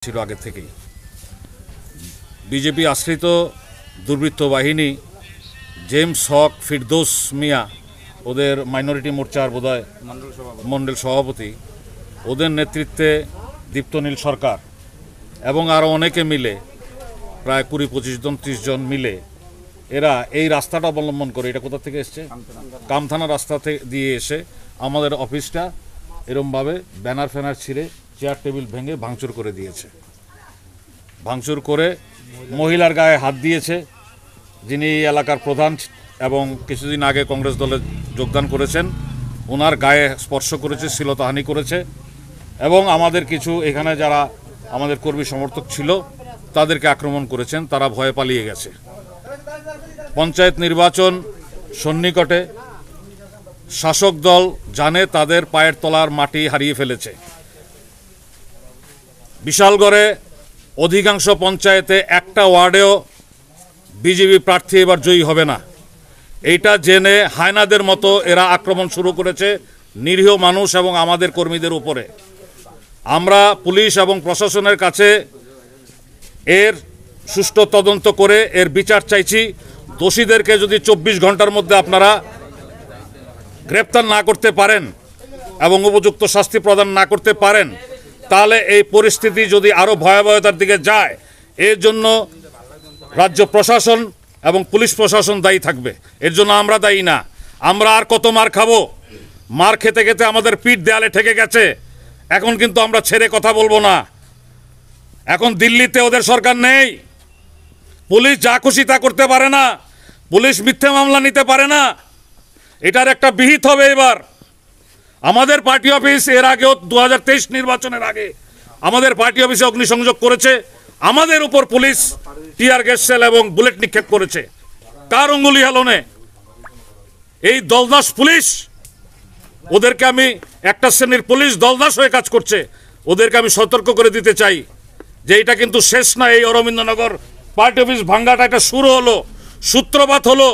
ছিল আগে থেকেই বিজেপি আশ্রিত দুর্বৃত্ত বাহিনী জেমস হক ফিরদৌস মিয়া ওদের মাইনরিটি মোর্চার বোধহয় মণ্ডল সভাপতি ওদের নেতৃত্বে দীপ্তনীল সরকার এবং আরও অনেকে মিলে প্রায় ২০-২৫ জন ৩০ জন মিলে এরা এই রাস্তাটা অবলম্বন করে এটা কোথা থেকে এসছে কামথানা রাস্তা দিয়ে এসে আমাদের অফিসটা এরমভাবে ব্যানার ফ্যানার ছিঁড়ে চেয়ার টেবিল ভেঙে ভাঙচুর করে দিয়েছে। ভাঙচুর করে মহিলার গায়ে হাত দিয়েছে, যিনি এলাকার প্রধান এবং কিছুদিন আগে কংগ্রেস দলে যোগদান করেছেন, ওনার গায়ে স্পর্শ করেছে, শ্লীলতাহানি করেছে এবং আমাদের কিছু এখানে যারা আমাদের কর্মী সমর্থক ছিল তাদেরকে আক্রমণ করেছেন। তারা ভয়ে পালিয়ে গেছে। পঞ্চায়েত নির্বাচন সন্নিকটে, শাসক দল জানে তাদের পায়ের তলার মাটি হারিয়ে ফেলেছে। বিশালগড়ে অধিকাংশ পঞ্চায়েতে একটা ওয়ার্ডেও বিজেপি প্রার্থী এবার জয়ী হবে না। এইটা জেনে হায়নাদের মতো এরা আক্রমণ শুরু করেছে নিরীহ মানুষ এবং আমাদের কর্মীদের উপরে। আমরা পুলিশ এবং প্রশাসনের কাছে এর সুষ্ঠু তদন্ত করে এর বিচার চাইছি। দোষীদেরকে যদি ২৪ ঘন্টার মধ্যে আপনারা গ্রেপ্তার না করতে পারেন এবং উপযুক্ত শাস্তি প্রদান না করতে পারেন, তাহলে এই পরিস্থিতি যদি আরও ভয়াবহতার দিকে যায়, এর জন্য রাজ্য প্রশাসন এবং পুলিশ প্রশাসন দায়ী থাকবে। এর জন্য আমরা দায়ী না। আমরা আর কত মার খাবো? মার খেতে খেতে আমাদের পিঠ দেয়ালে ঠেকে গেছে। এখন কিন্তু আমরা ছেড়ে কথা বলবো না। এখন দিল্লিতে ওদের সরকার নেই। পুলিশ যা খুশি তা করতে পারে না, পুলিশ মিথ্যে মামলা নিতে পারে না। এটার একটা বিহিত হবে এবার। আমাদের পার্টি অফিস এর আগেও ২০২৩ নির্বাচনের আগে আমাদের পার্টি অফিসে অগ্নিসংযোগ করেছে। আমাদের উপর পুলিশ টিয়ার গ্যাস সেল এবং বুলেট নিক্ষেপ করেছে। কার অঙ্গুলি হেলনে? এই দলদাস পুলিশ। ওদেরকে আমি, একটা শ্রেণীর পুলিশ দলদাস হয়ে কাজ করছে, ওদেরকে আমি সতর্ক করে দিতে চাই যে এটা কিন্তু শেষ না। এই অরবিন্দনগর পার্টি অফিস ভাঙ্গাটা একটা শুরু হলো, সূত্রপাত হলো।